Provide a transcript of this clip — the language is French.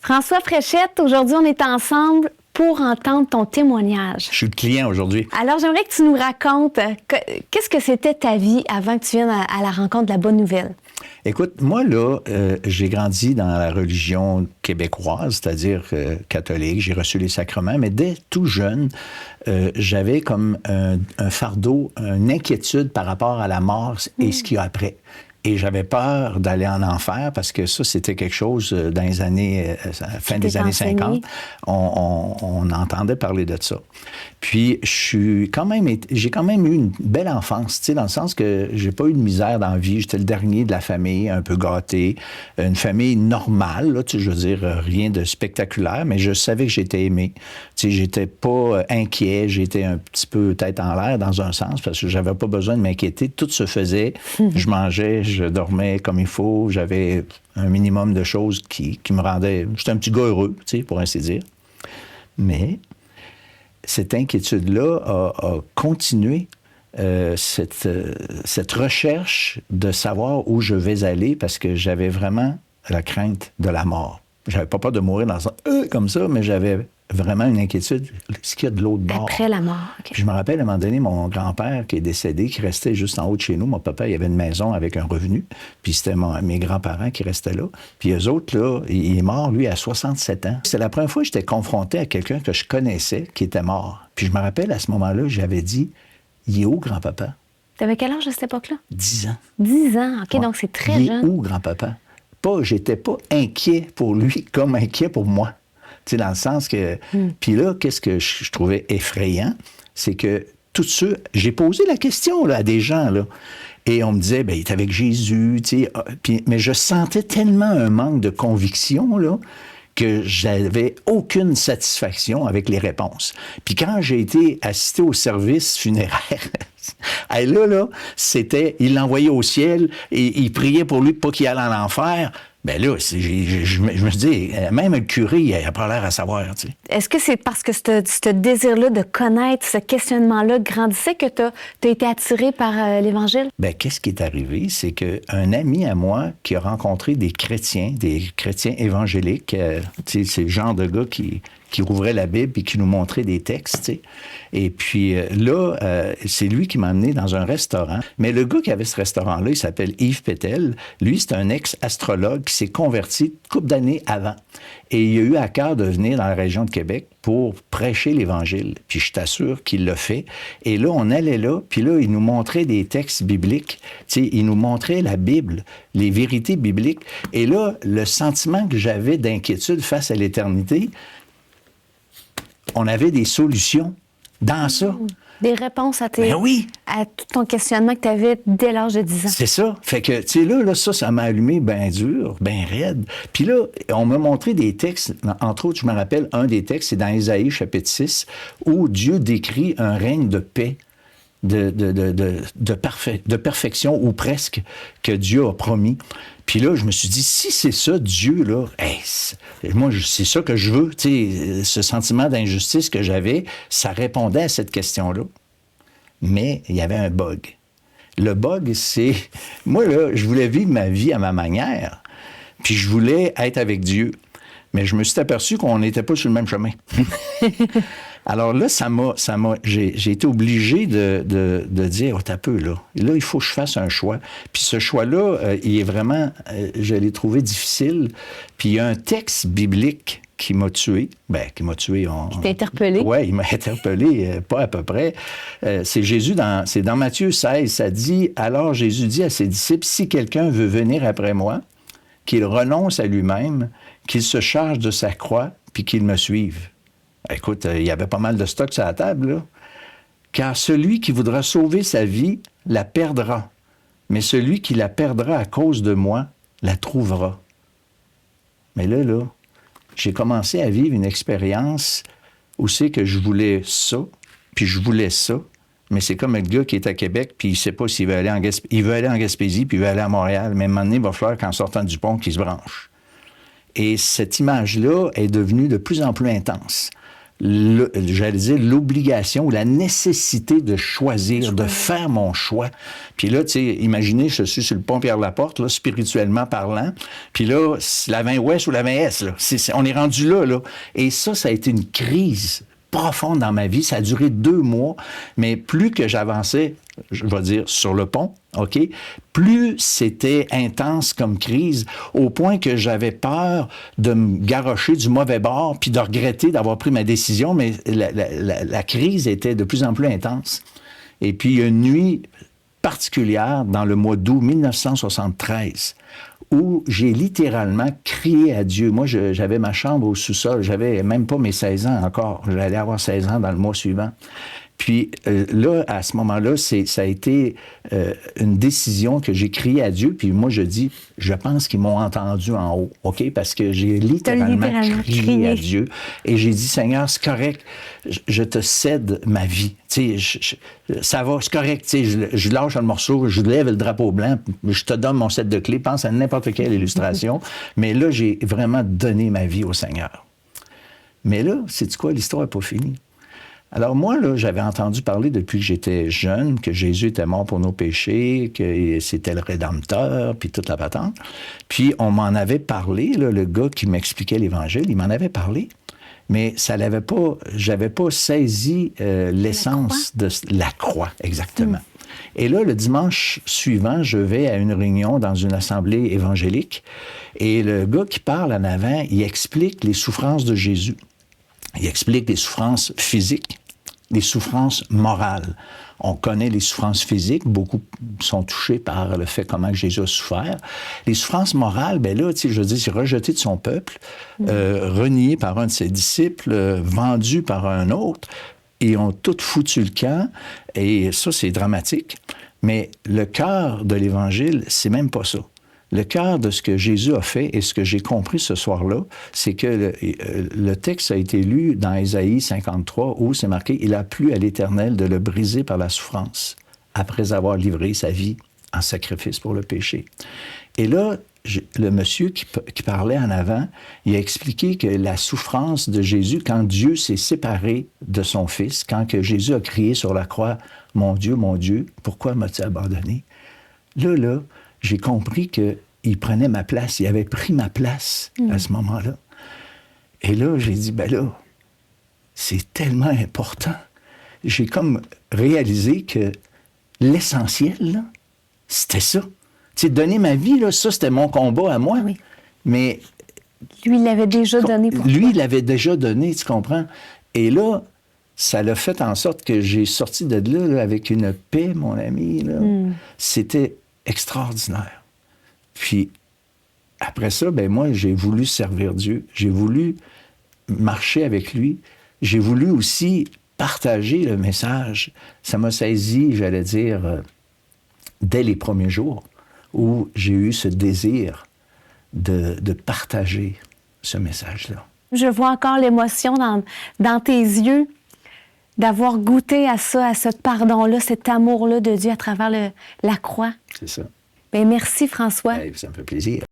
François Fréchette, aujourd'hui, on est ensemble pour entendre ton témoignage. Je suis le client aujourd'hui. Alors, j'aimerais que tu nous racontes qu'est-ce que c'était ta vie avant que tu viennes à la rencontre de la bonne nouvelle. Écoute, moi, là, j'ai grandi dans la religion québécoise, c'est-à-dire catholique. J'ai reçu les sacrements, mais dès tout jeune, j'avais comme un fardeau, une inquiétude par rapport à la mort et ce qu'il y a après. Et j'avais peur d'aller en enfer parce que ça, c'était quelque chose dans les années, fin des années 50. On entendait parler de ça. Puis, j'ai quand même eu une belle enfance, tu sais, dans le sens que j'ai pas eu de misère dans la vie. J'étais le dernier de la famille, un peu gâté. Une famille normale, là, tu sais, je veux dire, rien de spectaculaire, mais je savais que j'étais aimé. Tu sais, j'étais pas inquiet, j'étais un petit peu tête en l'air dans un sens parce que j'avais pas besoin de m'inquiéter. Tout se faisait. Je mangeais, je dormais comme il faut. J'avais un minimum de choses qui me rendaient... J'étais un petit gars heureux, tu sais, pour ainsi dire. Mais cette inquiétude-là a continué, cette recherche de savoir où je vais aller parce que j'avais vraiment la crainte de la mort. J'avais pas peur de mourir dans ça, comme ça, mais j'avais vraiment une inquiétude. Est-ce qu'il y a de l'autre bord? Après la mort. Okay. Puis je me rappelle, à un moment donné, mon grand-père qui est décédé, qui restait juste en haut de chez nous. Mon papa, il avait une maison avec un revenu. Puis c'était mes grands-parents qui restaient là. Puis eux autres, là, il est mort, lui, à 67 ans. C'était la première fois que j'étais confronté à quelqu'un que je connaissais qui était mort. Puis je me rappelle, à ce moment-là, j'avais dit, il est où, grand-papa? T'avais quel âge à cette époque-là? 10 ans. 10 ans, OK, ouais. Donc c'est très jeune. Il est où, grand-papa? J'étais pas inquiet pour lui comme inquiet pour moi. Tu sais, dans le sens que... Puis là, qu'est-ce que je trouvais effrayant? C'est que tout ça... J'ai posé la question là, à des gens, là. Et on me disait, bien, il est avec Jésus, tu sais. Mais je sentais tellement un manque de conviction, là, que j'avais aucune satisfaction avec les réponses. Puis quand j'ai été assisté au service funéraire... là, c'était... Il l'envoyait au ciel et il priait pour lui pas qu'il aille en enfer. Bien là, je me suis dit, même le curé, il n'a pas l'air à savoir, tu sais. Est-ce que c'est parce que ce désir-là de connaître, ce questionnement-là grandissait que tu as été attiré par l'Évangile? Bien, qu'est-ce qui est arrivé? C'est qu'un ami à moi qui a rencontré des chrétiens évangéliques, tu sais, c'est le genre de gars qui ouvrait la Bible et qui nous montrait des textes, tu sais. Et puis là, c'est lui qui m'a amené dans un restaurant. Mais le gars qui avait ce restaurant-là, il s'appelle Yves Pétel. Lui, c'est un ex-astrologue qui s'est converti une couple d'années avant. Et il a eu à cœur de venir dans la région de Québec pour prêcher l'Évangile. Puis je t'assure qu'il l'a fait. Et là, on allait là, puis là, il nous montrait des textes bibliques. Tu sais, il nous montrait la Bible, les vérités bibliques. Et là, le sentiment que j'avais d'inquiétude face à l'éternité, on avait des solutions dans ça. Des réponses à tout ton questionnement que tu avais dès l'âge de 10 ans. C'est ça. Fait que, tu sais, là, ça m'a allumé bien dur, bien raide. Puis là, on m'a montré des textes, entre autres, je me rappelle, un des textes, c'est dans Ésaïe, chapitre 6, où Dieu décrit un règne de paix, de perfection, ou presque, que Dieu a promis. Puis là, je me suis dit, si c'est ça, Dieu, là, moi, c'est ça que je veux. Tu sais, ce sentiment d'injustice que j'avais, ça répondait à cette question-là. Mais il y avait un bug. Le bug, c'est... Moi, là, je voulais vivre ma vie à ma manière, puis je voulais être avec Dieu. Mais je me suis aperçu qu'on n'était pas sur le même chemin. Alors là, j'ai été obligé de dire, t'as peu, là. Là, il faut que je fasse un choix. Puis ce choix-là, il est vraiment, je l'ai trouvé difficile. Puis il y a un texte biblique qui m'a tué. Bien, qui m'a tué. Qui t'a interpellé? Oui, il m'a interpellé, pas à peu près. C'est Jésus, c'est dans Matthieu 16, ça dit, alors Jésus dit à ses disciples, si quelqu'un veut venir après moi, qu'il renonce à lui-même, qu'il se charge de sa croix, puis qu'il me suive. Écoute, il y avait pas mal de stock sur la table, là. Car celui qui voudra sauver sa vie la perdra. Mais celui qui la perdra à cause de moi la trouvera. Mais là, j'ai commencé à vivre une expérience où c'est que je voulais ça, puis je voulais ça. Mais c'est comme le gars qui est à Québec, puis il ne sait pas s'il veut aller en Gaspésie. Il veut aller en Gaspésie, puis il veut aller à Montréal. Mais à un moment donné, il va falloir qu'en sortant du pont, qu'il se branche. Et cette image-là est devenue de plus en plus intense. j'allais dire, l'obligation ou la nécessité de choisir, de faire mon choix. Puis là, tu sais, imaginez, je suis sur le pont Pierre-Laporte, là, spirituellement parlant, puis là, la 20 ouest ou la 20 est, là, on est rendu là. Et ça a été une crise profonde dans ma vie. Ça a duré 2 mois, mais plus que j'avançais, je vais dire, sur le pont, OK, plus c'était intense comme crise, au point que j'avais peur de me garrocher du mauvais bord puis de regretter d'avoir pris ma décision, mais la crise était de plus en plus intense. Et puis, il y a une nuit particulière dans le mois d'août 1973 où j'ai littéralement crié à Dieu. Moi, j'avais ma chambre au sous-sol. J'avais même pas mes 16 ans encore. J'allais avoir 16 ans dans le mois suivant. Puis là, à ce moment-là, ça a été une décision que j'ai crié à Dieu. Puis moi, je dis, je pense qu'ils m'ont entendu en haut, OK? Parce que j'ai littéralement crié à Dieu. Et j'ai dit, Seigneur, c'est correct, je te cède ma vie. Tu sais, ça va, c'est correct. Tu sais, je lâche le morceau, je lève le drapeau blanc, je te donne mon set de clés, pense à n'importe quelle illustration. Mais là, j'ai vraiment donné ma vie au Seigneur. Mais là, sais-tu quoi? L'histoire n'est pas finie. Alors moi, là, j'avais entendu parler depuis que j'étais jeune que Jésus était mort pour nos péchés, que c'était le Rédempteur, puis toute la patente. Puis on m'en avait parlé, là, le gars qui m'expliquait l'Évangile, il m'en avait parlé, mais ça l'avait pas, j'avais pas saisi l'essence de la croix, exactement. Et là, le dimanche suivant, je vais à une réunion dans une assemblée évangélique, et le gars qui parle en avant, il explique les souffrances de Jésus. Il explique les souffrances physiques, les souffrances morales. On connaît les souffrances physiques, beaucoup sont touchés par le fait comment Jésus a souffert. Les souffrances morales, ben là, tu sais, je veux dire, c'est rejeté de son peuple, renié par un de ses disciples, vendu par un autre, et ont tout foutu le camp, et ça, c'est dramatique. Mais le cœur de l'Évangile, c'est même pas ça. Le cœur de ce que Jésus a fait et ce que j'ai compris ce soir-là, c'est que le texte a été lu dans Ésaïe 53 où c'est marqué « Il a plu à l'Éternel de le briser par la souffrance après avoir livré sa vie en sacrifice pour le péché. » Et là, le monsieur qui parlait en avant, il a expliqué que la souffrance de Jésus, quand Dieu s'est séparé de son Fils, quand que Jésus a crié sur la croix « Mon Dieu, pourquoi m'as-tu abandonné? » Là, j'ai compris qu'il prenait ma place. Il avait pris ma place à ce moment-là. Et là, j'ai dit, ben là, c'est tellement important. J'ai comme réalisé que l'essentiel, là, c'était ça. Tu sais, donner ma vie, là, ça, c'était mon combat à moi. Oui. Mais... Lui, il l'avait déjà donné pour toi. Lui, il l'avait déjà donné, tu comprends? Et là, ça l'a fait en sorte que j'ai sorti de là avec une paix, mon ami. Là. C'était extraordinaire. Puis, après ça, ben moi, j'ai voulu servir Dieu. J'ai voulu marcher avec lui. J'ai voulu aussi partager le message. Ça m'a saisi, j'allais dire, dès les premiers jours où j'ai eu ce désir de partager ce message-là. Je vois encore l'émotion dans tes yeux d'avoir goûté à ça, à ce pardon-là, cet amour-là de Dieu à travers la croix. C'est ça. Bien, merci, François. Ça me fait plaisir.